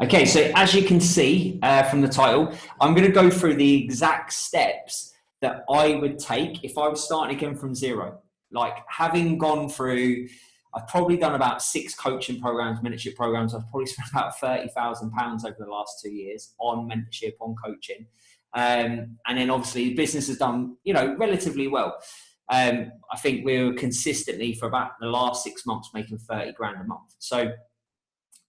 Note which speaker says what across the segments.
Speaker 1: Okay, so as you can see from the title, I'm going to go through the exact steps that I would take if I was starting again from zero. Like having gone through, I've probably done about 6 coaching programs, mentorship programs. I've probably spent about £30,000 over the last 2 years on mentorship, on coaching. And then obviously the business has done, relatively well. I think we were consistently for about the last 6 months making 30 grand a month. So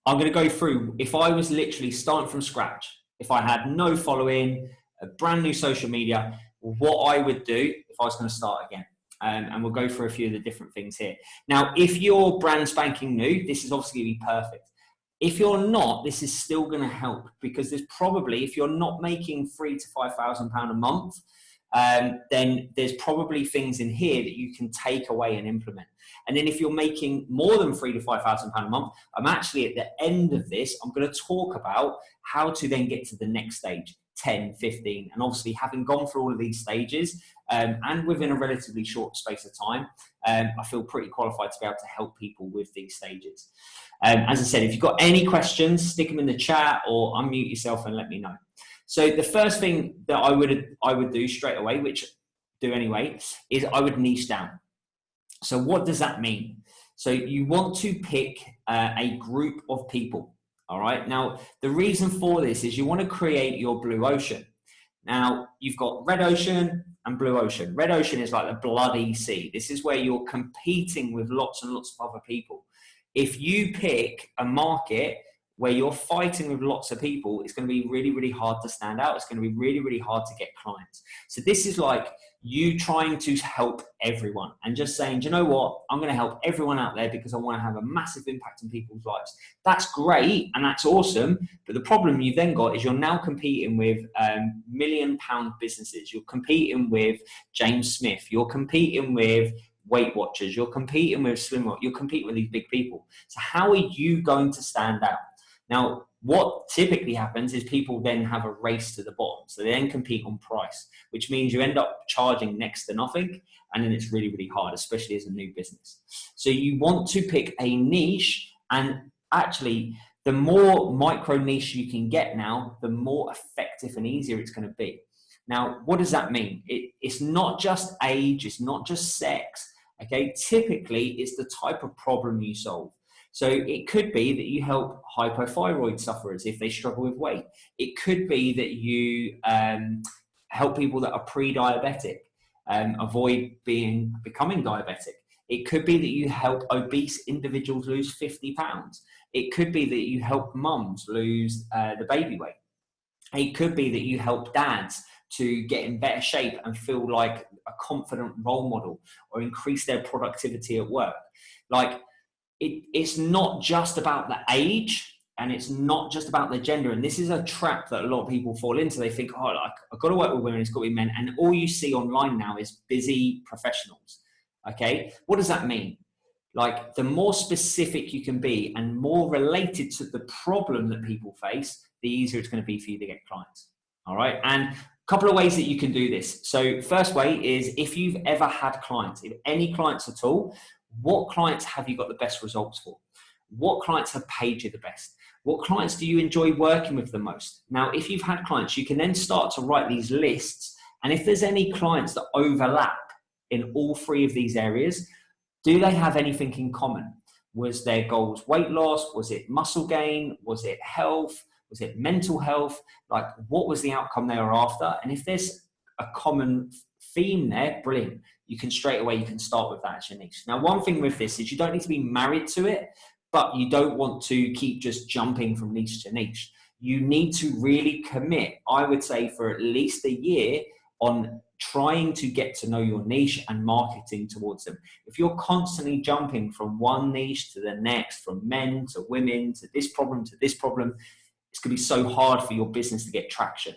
Speaker 1: I'm going to go through, if I was literally starting from scratch, if I had no following, a brand new social media, what I would do if I was going to start again. And we'll go through a few of the different things here. Now, if you're brand spanking new, this is obviously going to be perfect. If you're not, this is still going to help, because there's probably, if you're not making £3,000 to £5,000 a month, then there's probably things in here that you can take away and implement. And then if you're making more than £3,000 to £5,000 a month, I'm actually at the end of this, I'm going to talk about how to then get to the next stage, 10, 15. And obviously having gone through all of these stages and within a relatively short space of time, I feel pretty qualified to be able to help people with these stages. As I said, if you've got any questions, stick them in the chat or unmute yourself and let me know. So the first thing that I would do straight away, which I do anyway, is I would niche down. So what does that mean? So you want to pick a group of people. All right. Now, the reason for this is you want to create your blue ocean. Now, you've got red ocean and blue ocean. Red ocean is like the bloody sea. This is where you're competing with lots and lots of other people. If you pick a market where you're fighting with lots of people, it's going to be really, really hard to stand out. It's going to be really, really hard to get clients. So this is like you trying to help everyone and just saying, do you know what? I'm going to help everyone out there because I want to have a massive impact in people's lives. That's great and that's awesome. But the problem you've then got is you're now competing with £1 million businesses. You're competing with James Smith. You're competing with Weight Watchers. You're competing with Slim. You're competing with these big people. So how are you going to stand out? Now, what typically happens is people then have a race to the bottom. So they then compete on price, which means you end up charging next to nothing. And then it's really, really hard, especially as a new business. So you want to pick a niche, and actually the more micro niche you can get now, the more effective and easier it's going to be. Now, what does that mean? It's not just age, it's not just sex. Okay, typically it's the type of problem you solve. So it could be that you help hypothyroid sufferers if they struggle with weight. It could be that you help people that are pre-diabetic avoid becoming diabetic. It could be that you help obese individuals lose 50 pounds. It could be that you help mums lose the baby weight. It could be that you help dads to get in better shape and feel like a confident role model or increase their productivity at work. Like, it's not just about the age and it's not just about the gender. And this is a trap that a lot of people fall into. They think, oh, like, I've got to work with women, it's got to be men. And all you see online now is busy professionals. Okay. What does that mean? Like, the more specific you can be and more related to the problem that people face, the easier it's going to be for you to get clients. All right. And a couple of ways that you can do this. So first way is, if you've ever had clients, if any clients at all, what clients have you got the best results for? What clients have paid you the best? What clients do you enjoy working with the most? Now, if you've had clients, you can then start to write these lists. And if there's any clients that overlap in all 3 of these areas, do they have anything in common? Was their goals weight loss? Was it muscle gain? Was it health? Was it mental health? Like, what was the outcome they were after? And if there's a common theme there, brilliant. You can straight away, you can start with that as your niche. Now, one thing with this is you don't need to be married to it, but you don't want to keep just jumping from niche to niche. You need to really commit, I would say, for at least a year on trying to get to know your niche and marketing towards them. If you're constantly jumping from one niche to the next, from men to women to this problem, it's going to be so hard for your business to get traction.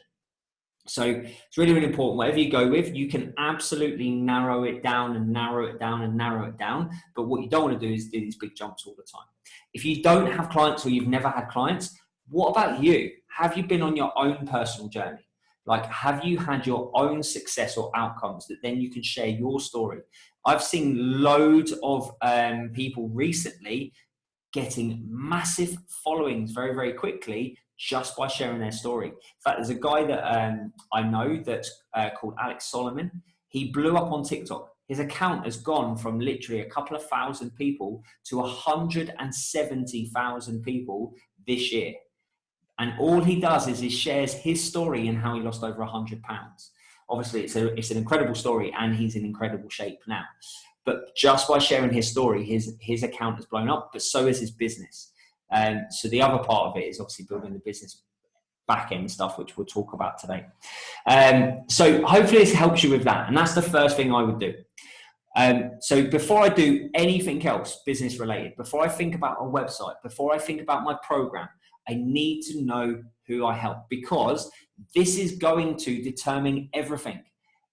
Speaker 1: So it's really, really important. Whatever you go with, you can absolutely narrow it down and narrow it down and narrow it down. But what you don't want to do is do these big jumps all the time. If you don't have clients or you've never had clients, what about you? Have you been on your own personal journey? Like, have you had your own success or outcomes that then you can share your story? I've seen loads of people recently getting massive followings very, very quickly just by sharing their story. In fact, there's a guy that I know that's called Alex Solomon. He blew up on TikTok. His account has gone from literally a couple of thousand people to 170,000 people this year. And all he does is he shares his story and how he lost over 100 pounds. Obviously, it's an incredible story, and he's in incredible shape now. But just by sharing his story, his account has blown up, but so is his business. So the other part of it is obviously building the business back end stuff, which we'll talk about today. So hopefully this helps you with that. And that's the first thing I would do. So before I do anything else business related, before I think about a website, before I think about my program, I need to know who I help, because this is going to determine everything.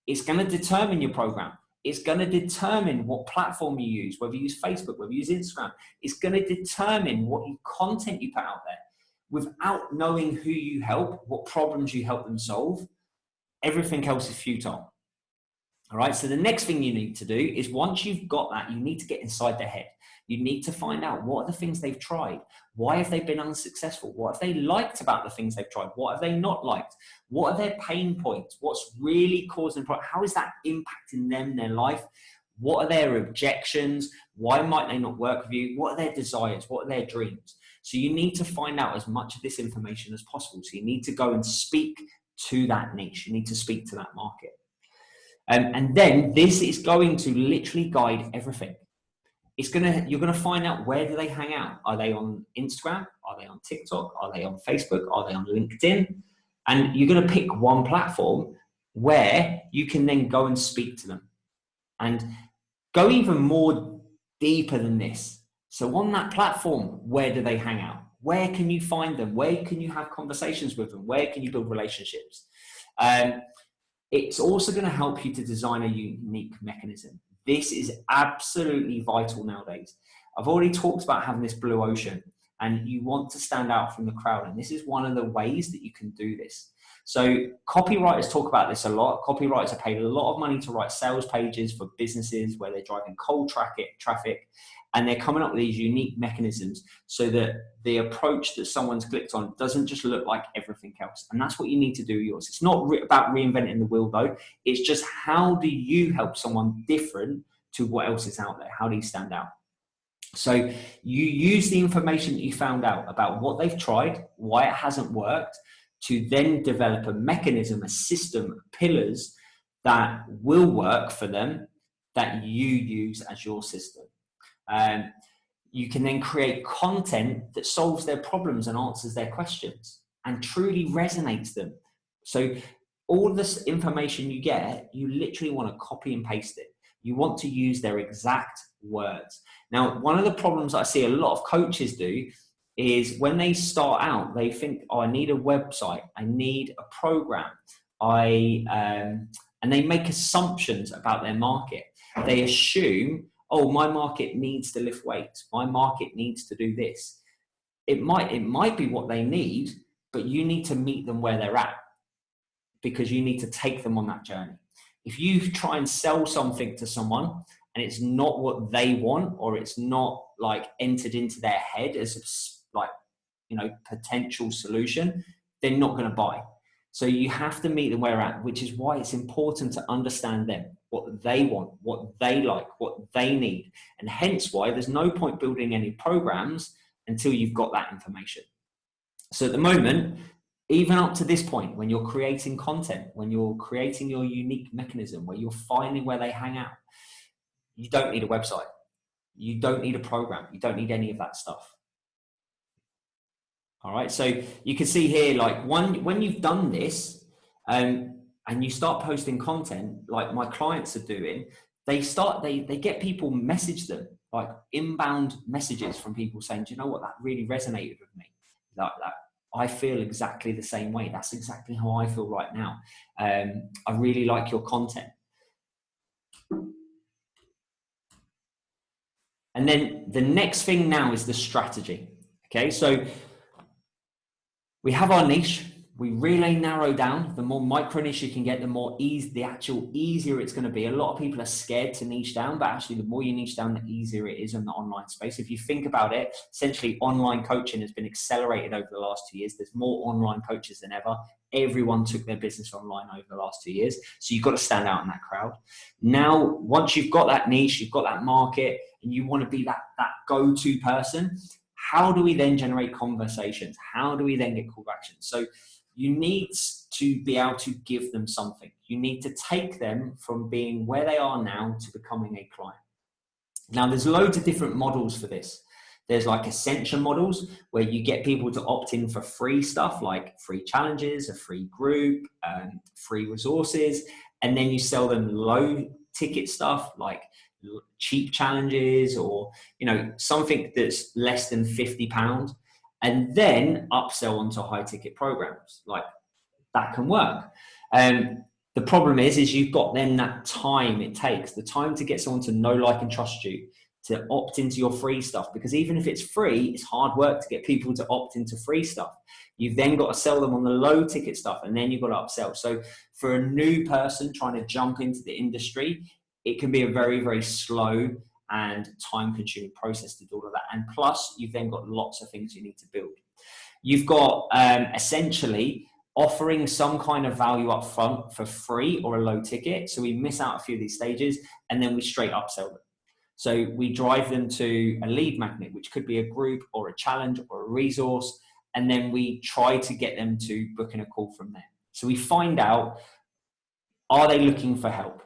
Speaker 1: It's going to determine your program. It's going to determine what platform you use, whether you use Facebook, whether you use Instagram. It's going to determine what content you put out there. Without knowing who you help, what problems you help them solve, everything else is futile. All right. So the next thing you need to do is, once you've got that, you need to get inside their head. You need to find out, what are the things they've tried? Why have they been unsuccessful? What have they liked about the things they've tried? What have they not liked? What are their pain points? What's really causing problems? How is that impacting them, their life? What are their objections? Why might they not work with you? What are their desires? What are their dreams? So you need to find out as much of this information as possible. So you need to go and speak to that niche. You need to speak to that market. And then this is going to literally guide everything. You're gonna find out, where do they hang out? Are they on Instagram? Are they on TikTok? Are they on Facebook? Are they on LinkedIn? And you're gonna pick one platform where you can then go and speak to them, and go even more deeper than this. So on that platform, where do they hang out? Where can you find them? Where can you have conversations with them? Where can you build relationships? It's also going to help you to design a unique mechanism. This is absolutely vital nowadays. I've already talked about having this blue ocean, and you want to stand out from the crowd. And this is one of the ways that you can do this. So copywriters talk about this a lot. Copywriters are paid a lot of money to write sales pages for businesses where they're driving cold traffic, and they're coming up with these unique mechanisms so that the approach that someone's clicked on doesn't just look like everything else. And that's what you need to do yours. It's not about reinventing the wheel though. It's just, how do you help someone different to what else is out there? How do you stand out? So you use the information that you found out about what they've tried, why it hasn't worked, to then develop a mechanism, a system, pillars that will work for them, that you use as your system. You can then create content that solves their problems and answers their questions and truly resonates them. So all this information you get, you literally want to copy and paste it. You want to use their exact words. Now, one of the problems I see a lot of coaches do is, when they start out, they think, oh, I need a website, I need a program, and they make assumptions about their market. They assume, oh, my market needs to lift weights, my market needs to do this. It might be what they need, but you need to meet them where they're at, because you need to take them on that journey. If you try and sell something to someone and it's not what they want, or it's not like entered into their head as a, like, you know, potential solution, they're not going to buy. So you have to meet them where they're at, which is why it's important to understand them, what they want, what they like, what they need. And hence why there's no point building any programs until you've got that information. So at the moment, even up to this point, when you're creating content, when you're creating your unique mechanism, where you're finding where they hang out, you don't need a website. You don't need a program. You don't need any of that stuff. All right. So you can see here, like, when you've done this, and you start posting content like my clients are doing, they get people message them, like inbound messages from people saying, do you know what, that really resonated with me. That I feel exactly the same way. That's exactly how I feel right now. I really like your content. And then the next thing now is the strategy. Okay, so we have our niche, we really narrow down. The more micro niche you can get, the more easier it's going to be. A lot of people are scared to niche down, but actually the more you niche down, the easier it is in the online space. If you think about it, essentially online coaching has been accelerated over the last 2 years. There's more online coaches than ever. Everyone took their business online over the last 2 years. So you've got to stand out in that crowd. Now, once you've got that niche, you've got that market, and you want to be that go-to person, how do we then generate conversations? How do we then get call to action? So you need to be able to give them something. You need to take them from being where they are now to becoming a client. Now, there's loads of different models for this. There's like ascension models where you get people to opt in for free stuff like free challenges, a free group, free resources, and then you sell them low ticket stuff like cheap challenges or, something that's less than £50. And then upsell onto high ticket programs. Like that can work. The problem is you've got then that time it takes, the time to get someone to know, like, and trust you, to opt into your free stuff. Because even if it's free, it's hard work to get people to opt into free stuff. You've then got to sell them on the low ticket stuff, and then you've got to upsell. So for a new person trying to jump into the industry, it can be a very, very slow and time-consuming process to do all of that. And plus, you've then got lots of things you need to build. You've got essentially offering some kind of value up front for free or a low ticket. So we miss out a few of these stages, and then we straight upsell them. So we drive them to a lead magnet, which could be a group or a challenge or a resource, and then we try to get them to book in a call from there. So we find out, are they looking for help?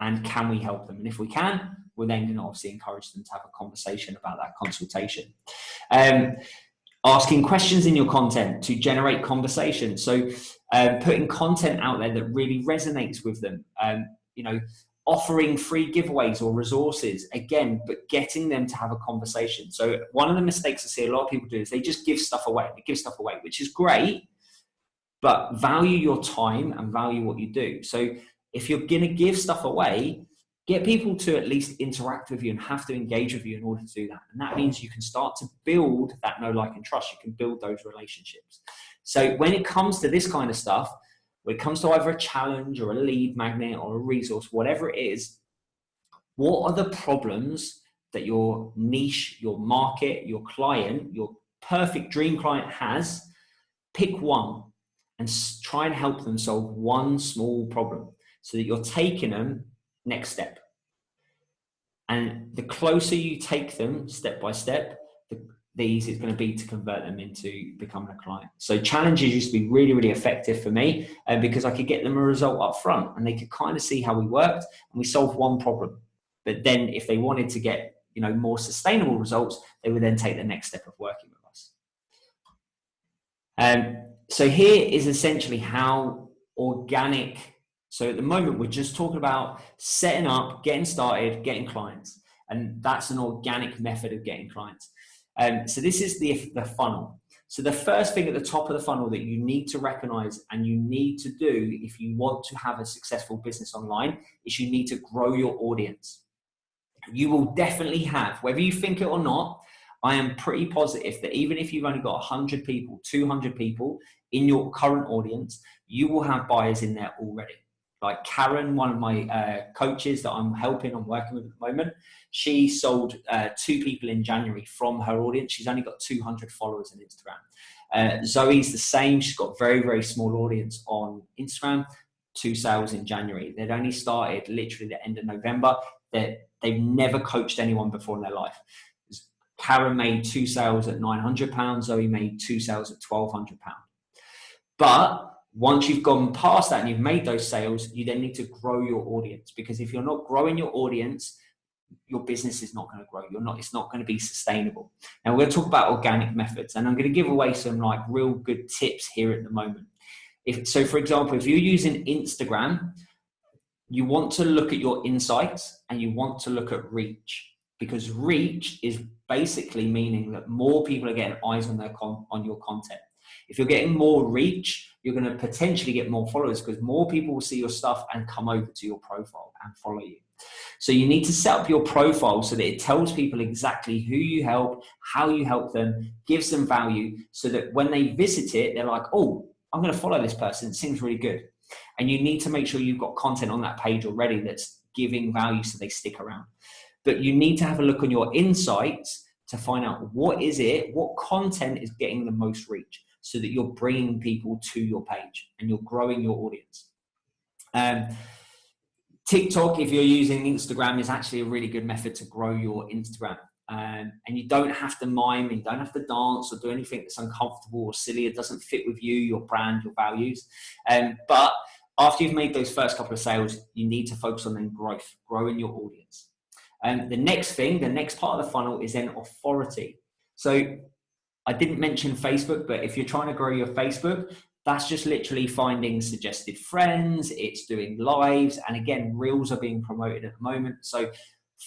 Speaker 1: And can we help them? And if we can, we're then going to obviously encourage them to have a conversation about that consultation. Asking questions in your content to generate conversation. So putting content out there that really resonates with them. Offering free giveaways or resources, again, but getting them to have a conversation. So one of the mistakes I see a lot of people do is they just give stuff away. They give stuff away, which is great, but value your time and value what you do. So if you're going to give stuff away, get people to at least interact with you and have to engage with you in order to do that. And that means you can start to build that know, like, and trust. You can build those relationships. So when it comes to this kind of stuff, when it comes to either a challenge or a lead magnet or a resource, whatever it is, what are the problems that your niche, your market, your client, your perfect dream client has? Pick one and try and help them solve one small problem so that you're taking them next step. And the closer you take them step by step, the easier it's going to be to convert them into becoming a client. So challenges used to be really, really effective for me because I could get them a result up front and they could kind of see how we worked and we solved one problem. But then if they wanted to get, more sustainable results, they would then take the next step of working with us. So here is essentially how organic. So at the moment, we're just talking about setting up, getting started, getting clients. And that's an organic method of getting clients. So this is the funnel. So the first thing at the top of the funnel that you need to recognize and you need to do if you want to have a successful business online is you need to grow your audience. You will definitely have, whether you think it or not, I am pretty positive that even if you've only got 100 people, 200 people in your current audience, you will have buyers in there already. Like Karen, one of my coaches that I'm working with at the moment, she sold 2 people in January from her audience. She's only got 200 followers on Instagram. Zoe's the same. She's got a very, very small audience on Instagram, 2 sales in January. They'd only started literally the end of November. They've never coached anyone before in their life. Karen made 2 sales at £900. Zoe made 2 sales at £1,200. But once you've gone past that and you've made those sales, you then need to grow your audience, because if you're not growing your audience, your business is not going to grow. It's not going to be sustainable. Now we're going to talk about organic methods, and I'm going to give away some like real good tips here at the moment. So for example, if you're using Instagram, you want to look at your insights and you want to look at reach, because reach is basically meaning that more people are getting eyes on your content. If you're getting more reach, you're going to potentially get more followers because more people will see your stuff and come over to your profile and follow you. So you need to set up your profile so that it tells people exactly who you help, how you help them, gives them value, so that when they visit it, they're like, oh, I'm going to follow this person. It seems really good. And you need to make sure you've got content on that page already that's giving value so they stick around. But you need to have a look on your insights to find out what content is getting the most reach so that you're bringing people to your page and you're growing your audience. TikTok, if you're using Instagram, is actually a really good method to grow your Instagram. And you don't have to mime, and you don't have to dance or do anything that's uncomfortable or silly. It doesn't fit with you, your brand, your values. But after you've made those first couple of sales, you need to focus on then growing your audience. And the next part of the funnel is then authority. So I didn't mention Facebook, but if you're trying to grow your Facebook, that's just literally finding suggested friends. It's doing lives. And again, reels are being promoted at the moment. So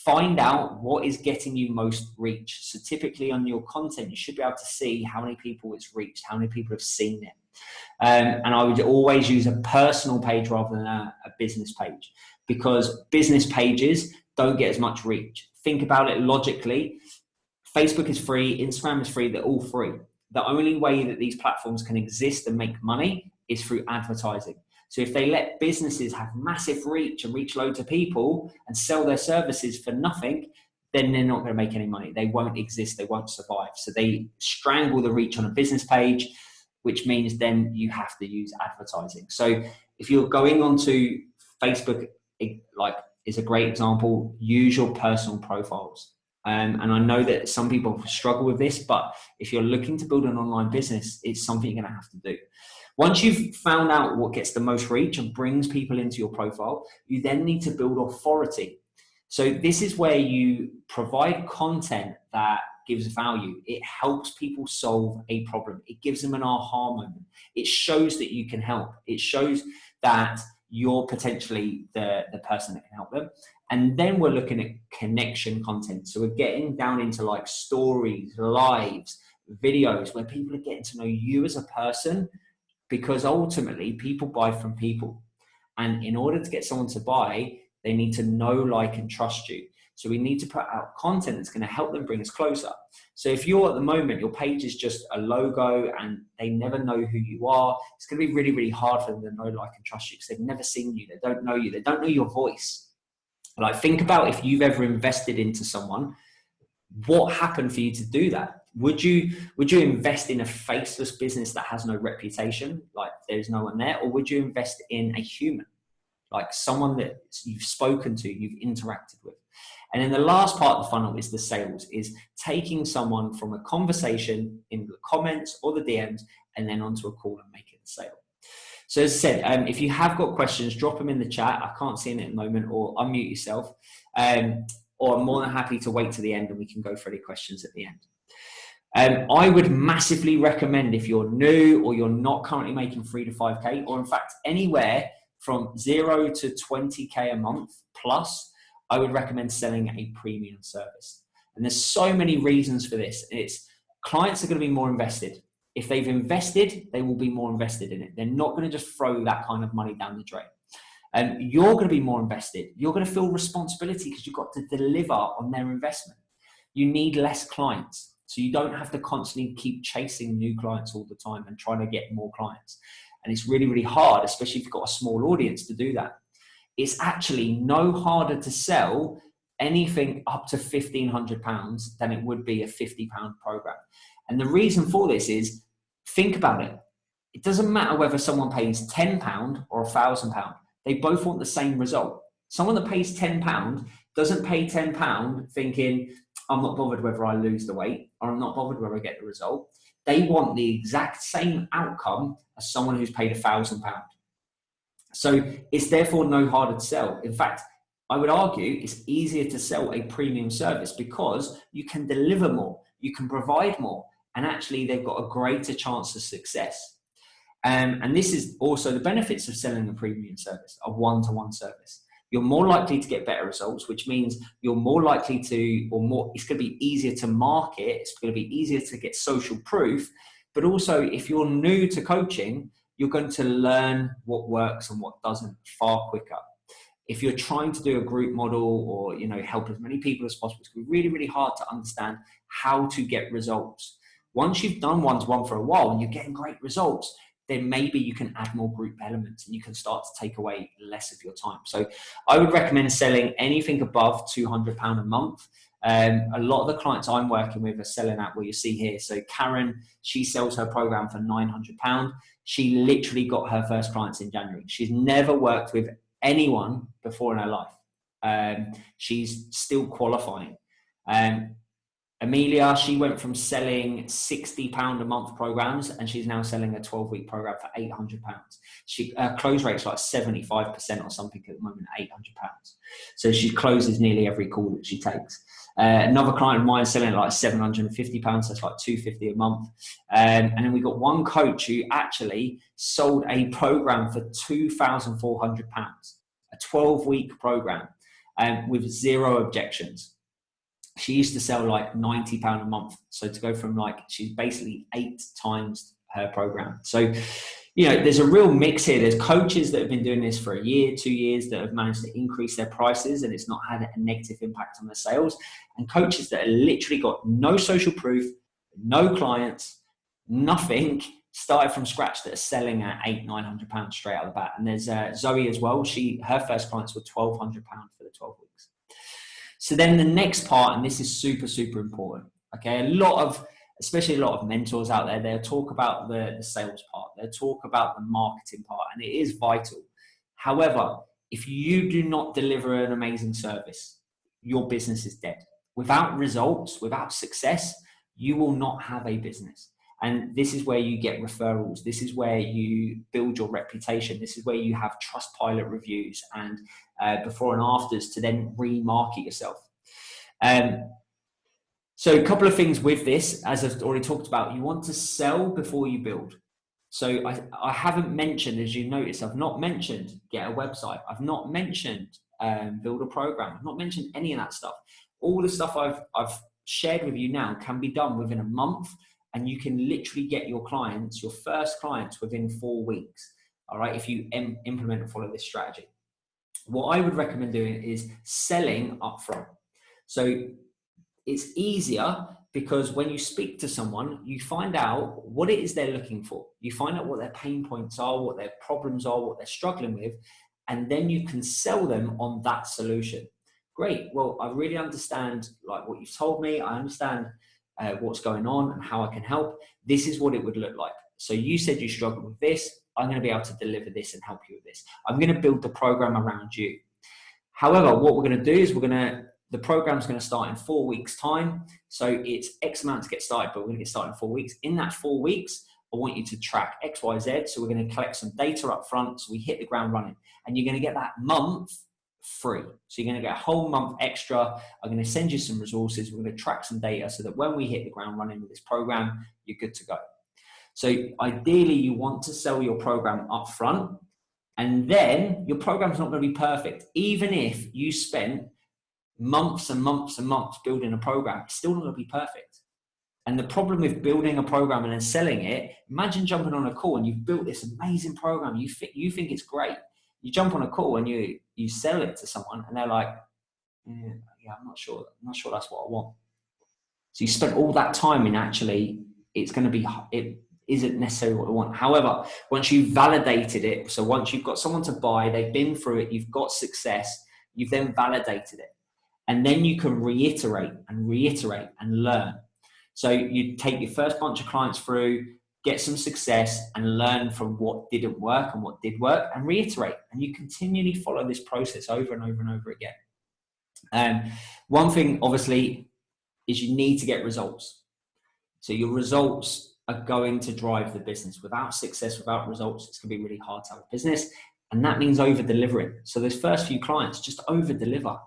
Speaker 1: find out what is getting you most reach. So typically on your content, you should be able to see how many people it's reached, how many people have seen it. And I would always use a personal page rather than a business page, because business pages don't get as much reach. Think about it logically. Facebook is free, Instagram is free, they're all free. The only way that these platforms can exist and make money is through advertising. So if they let businesses have massive reach and reach loads of people and sell their services for nothing, then they're not going to make any money. They won't exist, they won't survive. So they strangle the reach on a business page, which means then you have to use advertising. So if you're going onto Facebook, like is a great example, use your personal profiles. And I know that some people struggle with this, but if you're looking to build an online business, it's something you're going to have to do. Once you've found out what gets the most reach and brings people into your profile, you then need to build authority. So this is where you provide content that gives value. It helps people solve a problem. It gives them an aha moment. It shows that you can help. It shows that you're potentially the person that can help them. And then we're looking at connection content. So we're getting down into like stories, lives, videos where people are getting to know you as a person, because ultimately people buy from people. And in order to get someone to buy, they need to know, like, and trust you. So we need to put out content that's going to help them bring us closer. So if you're at the moment, your page is just a logo and they never know who you are, it's going to be really, really hard for them to know, like, and trust you because they've never seen you. They don't know you. They don't know your voice. Like, think about if you've ever invested into someone, what happened for you to do that? Would you invest in a faceless business that has no reputation, like there's no one there, or would you invest in a human, like someone that you've spoken to, you've interacted with? And then the last part of the funnel is the sales, is taking someone from a conversation in the comments or the DMs and then onto a call and making a sale. So as I said, if you have got questions, drop them in the chat. I can't see them at the moment, or unmute yourself. Or I'm more than happy to wait to the end and we can go for any questions at the end. I would massively recommend, if you're new or you're not currently making 3 to 5K, or in fact anywhere from 0 to 20K a month plus, I would recommend selling a premium service. And there's so many reasons for this. It's clients are going to be more invested. If they've invested, they will be more invested in it. They're not going to just throw that kind of money down the drain. And you're going to be more invested. You're going to feel responsibility because you've got to deliver on their investment. You need less clients. So you don't have to constantly keep chasing new clients all the time and trying to get more clients. And it's really, really hard, especially if you've got a small audience, to do that. It's actually no harder to sell anything up to £1,500 than it would be a £50 program. And the reason for this is, think about it. It doesn't matter whether someone pays £10 or £1,000. They both want the same result. Someone that pays £10 doesn't pay £10 thinking, I'm not bothered whether I lose the weight, or I'm not bothered whether I get the result. They want the exact same outcome as someone who's paid £1,000. So it's therefore no harder to sell. In fact, I would argue it's easier to sell a premium service because you can deliver more, you can provide more, and actually they've got a greater chance of success. And this is also the benefits of selling a premium service, a one-to-one service. You're more likely to get better results, which means you're more likely to, it's going to be easier to market. It's going to be easier to get social proof. But also, if you're new to coaching, you're going to learn what works and what doesn't far quicker. If you're trying to do a group model or, help as many people as possible, it's going to be really, really hard to understand how to get results. Once you've done one-to-one for a while and you're getting great results, then maybe you can add more group elements and you can start to take away less of your time. So I would recommend selling anything above £200 a month. A lot of the clients I'm working with are selling at what you see here. So Karen, she sells her program for £900. She literally got her first clients in January. She's never worked with anyone before in her life. She's still qualifying. Amelia, she went from selling £60 a month programs and she's now selling a 12-week program for £800. She close rate's like 75% or something at the moment, £800. So she closes nearly every call that she takes. Another client of mine is selling at like £750, so it's like $250 a month. And then we got one coach who actually sold a program for £2,400, a 12-week program, with 0 objections. She used to sell like £90 a month. So to go from like, she's basically 8 times her program. So, you know, there's a real mix here. There's coaches that have been doing this for a year, 2 years, that have managed to increase their prices and it's not had a negative impact on their sales. And coaches that have literally got no social proof, no clients, nothing, started from scratch, that are selling at £800-900 straight out of the bat. And there's Zoe as well. Her first clients were £1,200 for the 12 weeks. So then the next part, and this is super, super important. Okay. Especially a lot of mentors out there, they'll talk about the sales part. They'll talk about the marketing part, and it is vital. However, if you do not deliver an amazing service, your business is dead. Without results, without success, you will not have a business. And this is where you get referrals. This is where you build your reputation. This is where you have Trustpilot reviews and before and afters to then remarket yourself. So a couple of things with this, as I've already talked about, you want to sell before you build. So I haven't mentioned, as you notice, I've not mentioned get a website. I've not mentioned build a program. I've not mentioned any of that stuff. All the stuff I've shared with you now can be done within a month, and you can literally get your clients, your first clients, within 4 weeks. All right, if you implement and follow this strategy. What I would recommend doing is selling upfront. So it's easier because when you speak to someone, you find out what it is they're looking for. You find out what their pain points are, what their problems are, what they're struggling with, and then you can sell them on that solution. Great. Well, I really understand like what you've told me. I understand what's going on and how I can help. This is what it would look like. So you said you struggle with this. I'm going to be able to deliver this and help you with this. I'm going to build the program around you. However, what we're going to do is the program's going to start in 4 weeks' time. So it's X amount to get started, but we're going to get started in 4 weeks. In that 4 weeks, I want you to track X, Y, Z. So we're going to collect some data up front so we hit the ground running. And you're going to get that month free. So you're going to get a whole month extra. I'm going to send you some resources. We're going to track some data so that when we hit the ground running with this program, you're good to go. So ideally, you want to sell your program up front, and then your program's not going to be perfect. Even if you spent months and months and months building a program, it's still not going to be perfect. And the problem with building a program and then selling it, imagine jumping on a call and you've built this amazing program. You think it's great. You jump on a call and you sell it to someone and they're like, yeah, I'm not sure that's what I want. So you spent all that time in actually, it isn't necessarily what I want. However, once you've validated it, so once you've got someone to buy, they've been through it, you've got success, you've then validated it. And then you can reiterate and learn. So you take your first bunch of clients through, get some success and learn from what didn't work and what did work and reiterate. And you continually follow this process over and over and over again. One thing, obviously, is you need to get results. So your results are going to drive the business. Without success, without results, it's going to be really hard to have a business. And that means over-delivering. So those first few clients, just over-deliver.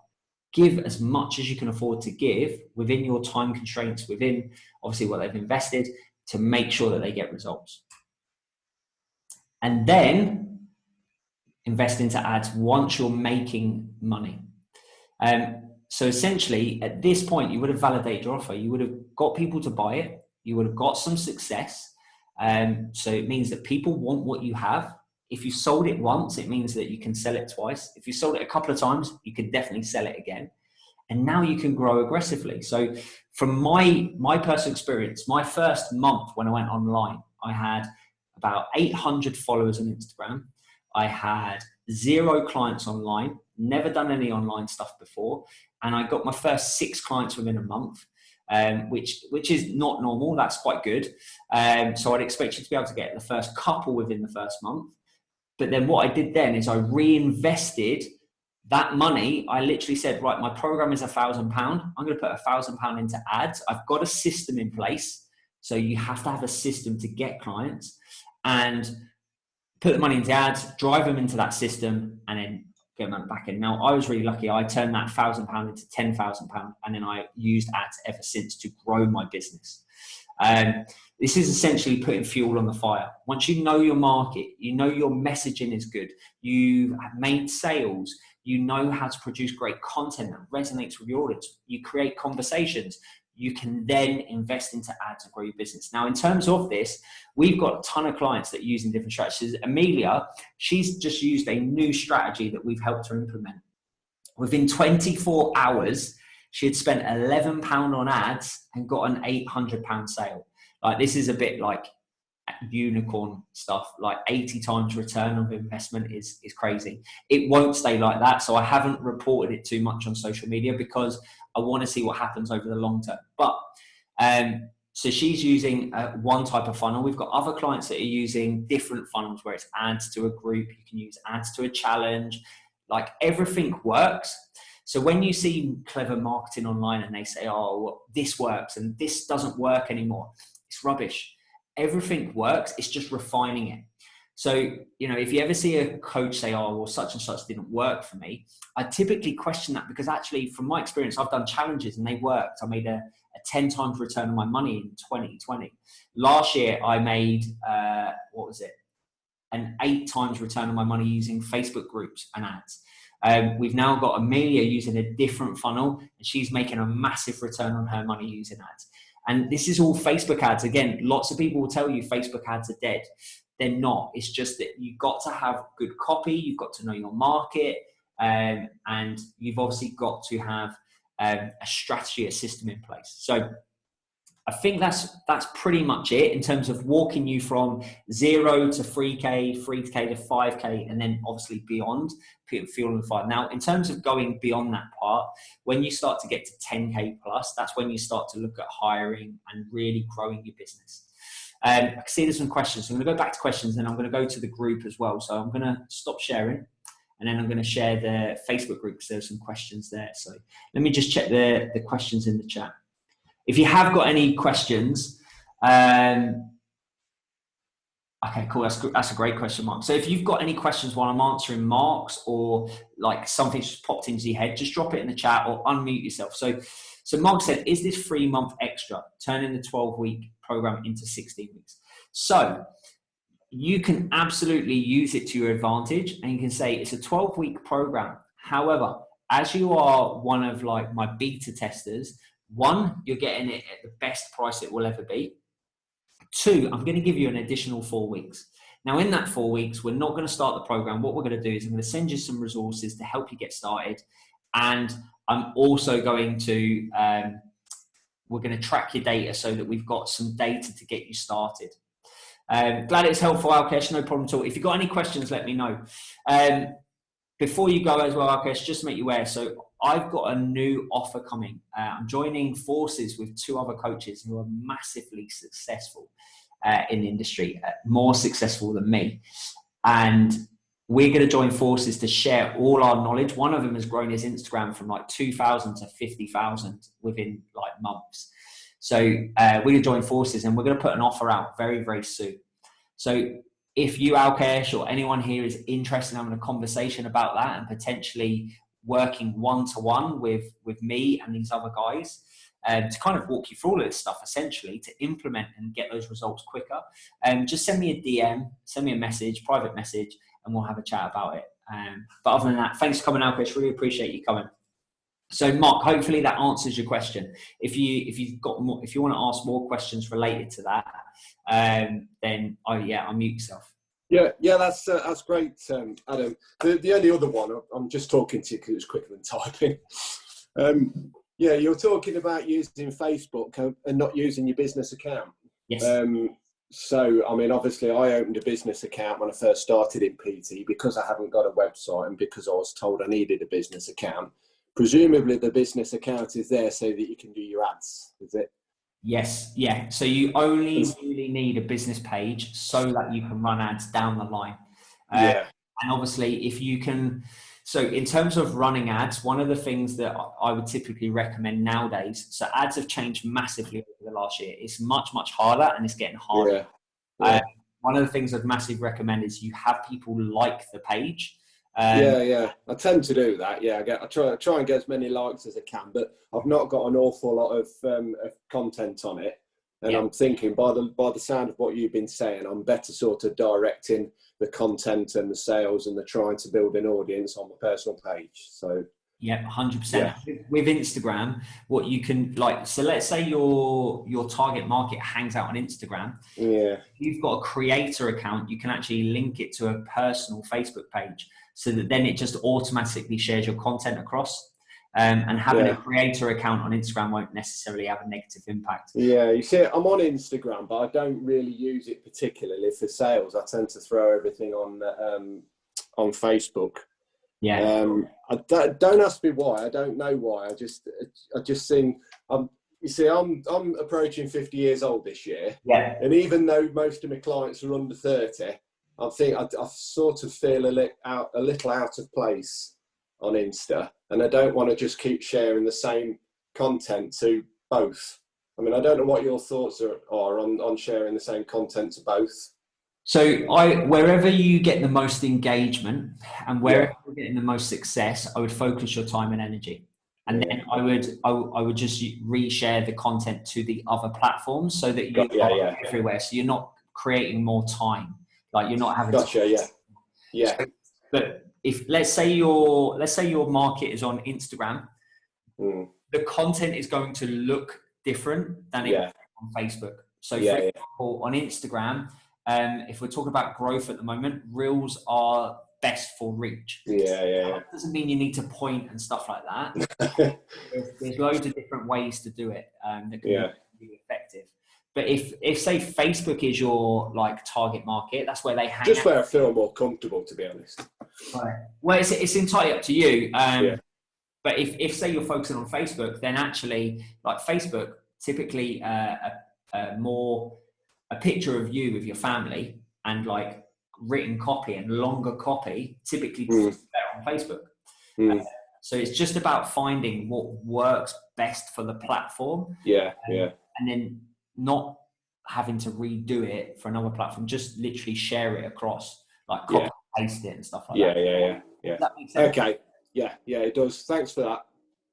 Speaker 1: Give as much as you can afford to give within your time constraints, within obviously what they've invested, to make sure that they get results. And then invest into ads once you're making money. So essentially, at this point, you would have validated your offer. You would have got people to buy it. You would have got some success. So it means that people want what you have. If you sold it once, it means that you can sell it twice. If you sold it a couple of times, you can definitely sell it again. And now you can grow aggressively. So from my personal experience, my first month when I went online, I had about 800 followers on Instagram. I had 0 clients online, never done any online stuff before. And I got my first 6 clients within a month, which is not normal. That's quite good. So I'd expect you to be able to get the first couple within the first month. But then what I did then is I reinvested that money. I literally said, right, my program is £1,000. I'm going to put £1,000 into ads. I've got a system in place. So you have to have a system to get clients, and put the money into ads, drive them into that system, and then get them back in. Now, I was really lucky. I turned that £1,000 into £10,000, and then I used ads ever since to grow my business. This is essentially putting fuel on the fire. Once you know your market, you know your messaging is good, you have made sales, you know how to produce great content that resonates with your audience, you create conversations, you can then invest into ads and grow your business. Now, in terms of this, we've got a ton of clients that are using different strategies. Amelia, she's just used a new strategy that we've helped her implement. Within 24 hours, she had spent £11 on ads and got an £800 sale. Like, this is a bit like unicorn stuff. Like 80 times return on investment is crazy. It won't stay like that. So I haven't reported it too much on social media because I want to see what happens over the long term. But so she's using one type of funnel. We've got other clients that are using different funnels where it's ads to a group. You can use ads to a challenge. Like, everything works. So when you see clever marketing online and they say, oh, this works and this doesn't work anymore, it's rubbish. Everything works. It's just refining it. So, you know, if you ever see a coach say, oh, well, such and such didn't work for me, I typically question that, because actually, from my experience, I've done challenges and they worked. I made a 10 times return on my money in 2020. Last year, I made, an 8 times return on my money using Facebook groups and ads. We've now got Amelia using a different funnel, and she's making a massive return on her money using ads. And this is all Facebook ads. Again, lots of people will tell you Facebook ads are dead. They're not. It's just that you've got to have good copy. You've got to know your market. And you've obviously got to have a strategy, a system in place. So I think that's pretty much it in terms of walking you from 0 to 3K, 3K to 5K, and then obviously beyond, putting fuel on the fire. Now, in terms of going beyond that part, when you start to get to 10K plus, that's when you start to look at hiring and really growing your business. I can see there's some questions. So I'm going to go back to questions, and I'm going to go to the group as well. So I'm going to stop sharing, and then I'm going to share the Facebook group because there's some questions there. So let me just check the questions in the chat. If you have got any questions, okay, cool. That's a great question, Mark. So if you've got any questions while I'm answering Mark's, or like something's just popped into your head, just drop it in the chat or unmute yourself. So Mark said, is this 3 month extra, turning the 12-week program into 16 weeks? So you can absolutely use it to your advantage, and you can say it's a 12-week program. However, as you are one of like my beta testers, 1, you're getting it at the best price it will ever be. 2, I'm going to give you an additional 4 weeks. Now, in that 4 weeks, we're not going to start the program. What we're going to do is I'm going to send you some resources to help you get started. And I'm also going to, we're going to track your data so that we've got some data to get you started. Glad it's helpful, Alkesh. No problem at all. If you've got any questions, let me know. Before you go as well, Alkesh, just to make you aware. So I've got a new offer coming. I'm joining forces with 2 other coaches who are massively successful in the industry, more successful than me. And we're going to join forces to share all our knowledge. One of them has grown his Instagram from like 2,000 to 50,000 within like months. So we're going to join forces, and we're going to put an offer out very, very soon. So if you, Alkesh, or anyone here is interested in having a conversation about that and potentially working one-to-one with me and these other guys to kind of walk you through all of this stuff, essentially, to implement and get those results quicker, just send me a DM, send me a message, private message, and we'll have a chat about it. But other than that, thanks for coming, Alkesh. Really appreciate you coming. So, Mark, hopefully that answers your question. If you want to ask more questions related to that, then unmute yourself.
Speaker 2: Yeah, that's great, Adam. The only other one, I'm just talking to you because it's quicker than typing. You're talking about using Facebook and not using your business account.
Speaker 1: Yes.
Speaker 2: So, I mean, obviously, I opened a business account when I first started in PT because I haven't got a website and because I was told I needed a business account. Presumably, the business account is there so that you can do your ads, is it?
Speaker 1: Yes, yeah. So you only really need a business page so that you can run ads down the line.
Speaker 2: Yeah.
Speaker 1: And obviously, if you can, so in terms of running ads, one of the things that I would typically recommend nowadays, so ads have changed massively over the last year. It's much, much harder and it's getting harder.
Speaker 2: Yeah. Yeah.
Speaker 1: One of the things I'd massively recommend is you have people like the page.
Speaker 2: Yeah. I tend to do that. Yeah, I try and get as many likes as I can, but I've not got an awful lot of content on it. And I'm thinking, by the sound of what you've been saying, I'm better sort of directing the content and the sales and the trying to build an audience on my personal page. So
Speaker 1: yeah, 100%. With Instagram, what you can so let's say your target market hangs out on Instagram.
Speaker 2: Yeah.
Speaker 1: If you've got a creator account, you can actually link it to a personal Facebook page so that then it just automatically shares your content across. And having a creator account on Instagram won't necessarily have a negative impact.
Speaker 2: Yeah, you see, I'm on Instagram, but I don't really use it particularly for sales. I tend to throw everything on Facebook.
Speaker 1: Yeah.
Speaker 2: Don't ask me why. I don't know why. I just think you see, I'm approaching 50 years old this year.
Speaker 1: Yeah.
Speaker 2: And even though most of my clients are under 30, I think I sort of feel a little out of place on Insta, and I don't want to just keep sharing the same content to both. I mean, I don't know what your thoughts are on sharing the same content to both.
Speaker 1: So wherever you get the most engagement and wherever you're getting the most success, I would focus your time and energy. And then I would just reshare the content to the other platforms so that you are everywhere. So you're not creating more time. Like you're not having
Speaker 2: Yeah.
Speaker 1: But if let's say your market is on Instagram, the content is going to look different than it on Facebook. So for example, on Instagram, if we're talking about growth at the moment, reels are best for reach. That doesn't mean you need to point and stuff like that. there's loads of different ways to do it that can be effective. But if say Facebook is your target market, that's where they hang
Speaker 2: just
Speaker 1: out.
Speaker 2: Where I feel more comfortable, to be honest.
Speaker 1: Right. Well, it's entirely up to you. But if say you're focusing on Facebook, then actually Facebook, typically a picture of you with your family and written copy and longer copy typically better on Facebook. So it's just about finding what works best for the platform. And then not having to redo it for another platform, just literally share it across, copy paste it and stuff like that.
Speaker 2: Yeah.
Speaker 1: Does that make sense?
Speaker 2: Okay. Yeah, it does. Thanks for that.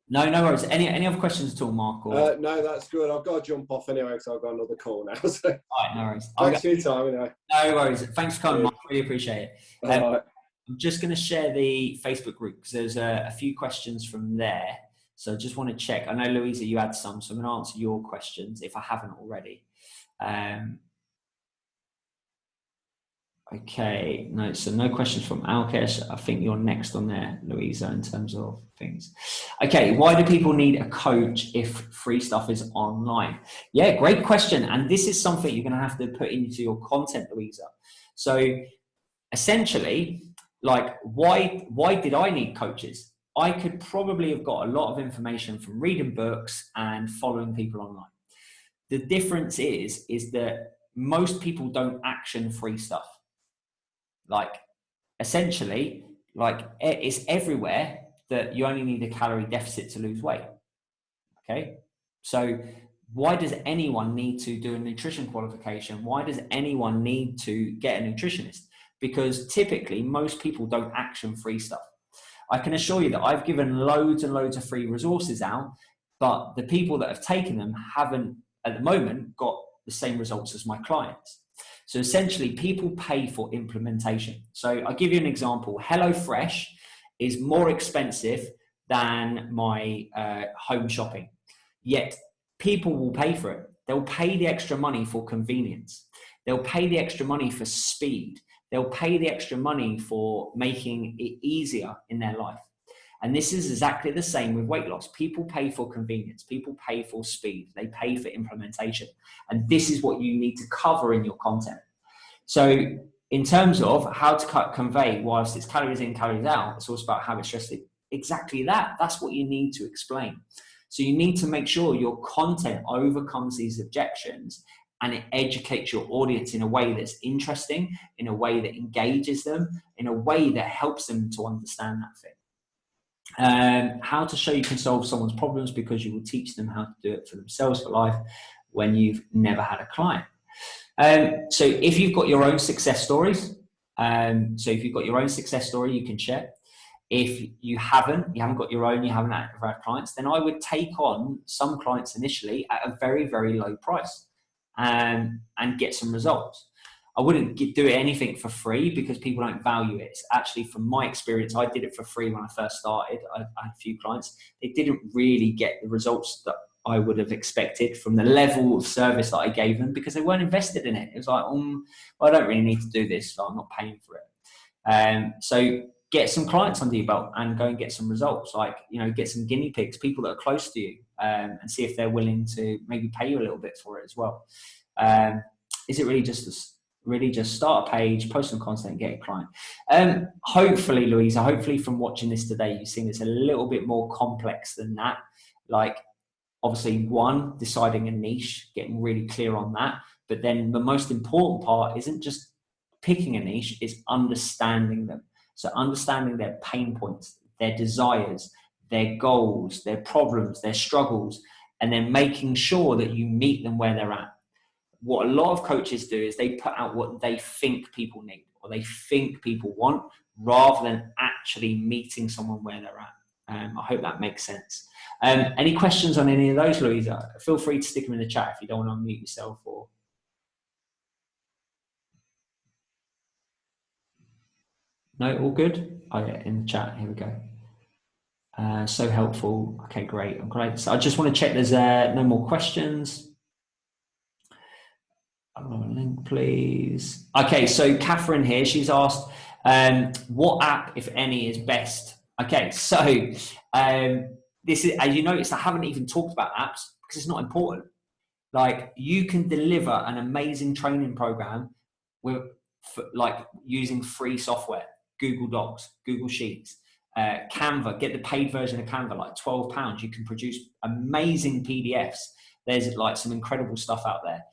Speaker 1: No worries. Any other questions at all, Mark?
Speaker 2: No, that's good. I've got to jump off anyway because I've got another call now. So.
Speaker 1: All right, no worries.
Speaker 2: Thanks for your time anyway.
Speaker 1: No worries. Thanks for coming, Mark. Really appreciate it. I'm just going to share the Facebook group because there's a few questions from there. So I just want to check. I know, Louisa, you had some, so I'm going to answer your questions if I haven't already. Okay, no questions from Alkesh. I think you're next on there, Louisa, in terms of things. Okay, why do people need a coach if free stuff is online? Yeah, great question. And this is something you're going to have to put into your content, Louisa. So essentially, why did I need coaches? I could probably have got a lot of information from reading books and following people online. The difference is that most people don't action free stuff. Essentially, it's everywhere that you only need a calorie deficit to lose weight. Okay. So why does anyone need to do a nutrition qualification? Why does anyone need to get a nutritionist? Because typically most people don't action free stuff. I can assure you that I've given loads and loads of free resources out, but the people that have taken them haven't at the moment got the same results as my clients. So essentially, people pay for implementation. So I'll give you an example. HelloFresh is more expensive than my home shopping, yet people will pay for it. They'll pay the extra money for convenience. They'll pay the extra money for speed. They'll pay the extra money for making it easier in their life. And this is exactly the same with weight loss. People pay for convenience. People pay for speed. They pay for implementation. And this is what you need to cover in your content. So in terms of how to convey, whilst it's calories in, calories out, it's also about habit stress. Exactly that. That's what you need to explain. So you need to make sure your content overcomes these objections and it educates your audience in a way that's interesting, in a way that engages them, in a way that helps them to understand that thing. How to show you can solve someone's problems because you will teach them how to do it for themselves for life when you've never had a client. So if you've got your own success stories, you can share. If you haven't got your own, you haven't had clients, then I would take on some clients initially at a very, very low price and get some results. I wouldn't do anything for free because people don't value it. It's actually, from my experience, I did it for free when I first started. I had a few clients. They didn't really get the results that I would have expected from the level of service that I gave them because they weren't invested in it. It was like, well, I don't really need to do this, so I'm not paying for it. So get some clients under your belt and go and get some results. Like, get some guinea pigs, people that are close to you, and see if they're willing to maybe pay you a little bit for it as well. Is it really just start a page, post some content, and get a client? Hopefully, Louisa, from watching this today, you've seen it's a little bit more complex than that. Like, obviously, one, deciding a niche, getting really clear on that. But then the most important part isn't just picking a niche, it's understanding them. So understanding their pain points, their desires, their goals, their problems, their struggles, and then making sure that you meet them where they're at. What a lot of coaches do is they put out what they think people need or they think people want rather than actually meeting someone where they're at. I hope that makes sense. Any questions on any of those, Louisa? Feel free to stick them in the chat if you don't want to unmute yourself. Or no, all good? Oh yeah, in the chat, here we go. So helpful. Okay, great. Great. So I just want to check there's no more questions. Link, please. Okay, so Catherine here, she's asked, what app, if any, is best? Okay, so this is, as you notice, I haven't even talked about apps because it's not important. Like, you can deliver an amazing training program with using free software, Google Docs, Google Sheets, Canva. Get the paid version of Canva, like £12. You can produce amazing PDFs. There's like some incredible stuff out there.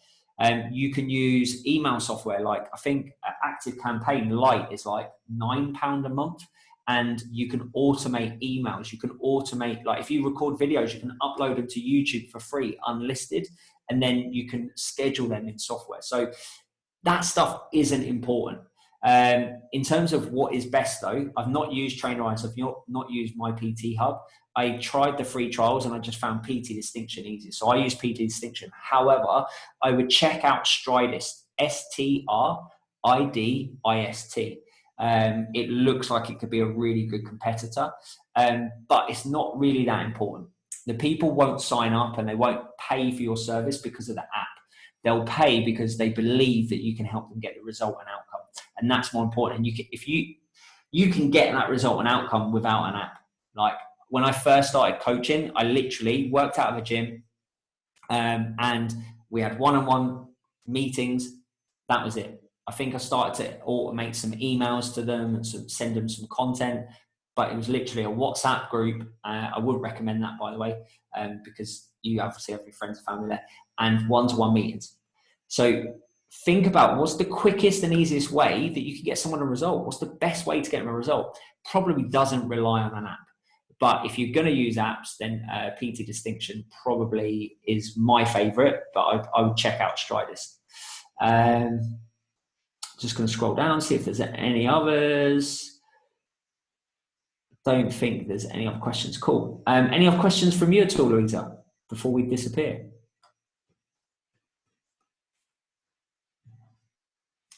Speaker 1: You can use email software, like I think ActiveCampaign Lite is like £9 a month, and you can automate emails. You can automate, like if you record videos, you can upload them to YouTube for free, unlisted, and then you can schedule them in software. So that stuff isn't important. In terms of what is best though, I've not used Trainerize, I've not used my PT Hub. I tried the free trials and I just found PT Distinction easy. So I use PT Distinction. However, I would check out Stridist, STRIDIST. It looks like it could be a really good competitor, but it's not really that important. The people won't sign up and they won't pay for your service because of the app. They'll pay because they believe that you can help them get the result and outcome. And that's more important. And you can get that result and outcome without an app. Like, when I first started coaching, I literally worked out of a gym, and we had one-on-one meetings. That was it. I think I started to automate some emails to them and send them some content, but it was literally a WhatsApp group. I wouldn't recommend that, by the way, because you obviously have your friends and family there, and one-to-one meetings. So think about what's the quickest and easiest way that you can get someone a result. What's the best way to get them a result? Probably doesn't rely on an app. But if you're going to use apps, then PT Distinction probably is my favorite, but I would check out Stridist. Just going to scroll down, see if there's any others. Don't think there's any other questions. Cool. Any other questions from you at all, Louisa, before we disappear?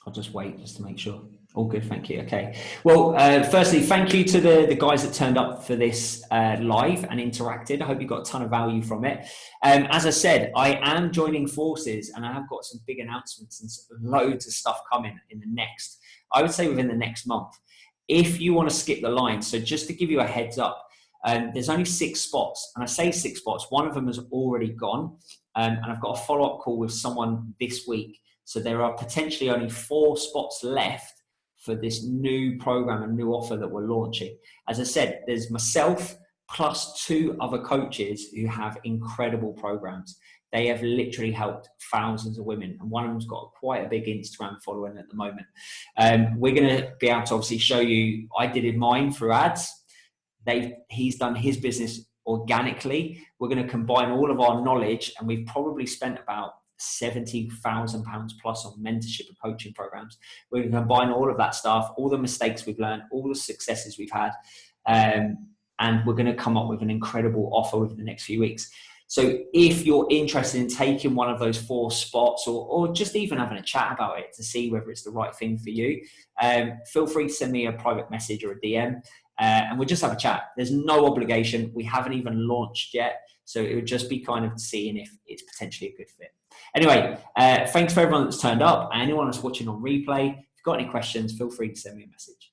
Speaker 1: I'll just wait just to make sure. All good, thank you. Okay. Well, firstly, thank you to the guys that turned up for this live and interacted. I hope you got a ton of value from it. As I said, I am joining forces and I have got some big announcements and loads of stuff coming in the next, I would say within the next month. If you want to skip the line, so just to give you a heads up, There's only 6 spots, and I say 6 spots. One of them has already gone, and I've got a follow-up call with someone this week. So there are potentially only 4 spots left for this new program and new offer that we're launching. As I said, there's myself plus 2 other coaches who have incredible programs. They have literally helped thousands of women, and one of them's got quite a big Instagram following at the moment. We're going to be able to obviously show you. I did mine through ads. He's done his business organically. We're going to combine all of our knowledge, and we've probably spent about £70,000 plus on mentorship and coaching programs. We're going to combine all of that stuff, all the mistakes we've learned, all the successes we've had, and we're going to come up with an incredible offer within the next few weeks. So if you're interested in taking one of those 4 spots, or just even having a chat about it to see whether it's the right thing for you, feel free to send me a private message or a DM, and we'll just have a chat. There's no obligation. We haven't even launched yet, so it would just be kind of seeing if it's potentially a good fit. Anyway, thanks for everyone that's turned up. Anyone that's watching on replay, if you've got any questions, feel free to send me a message.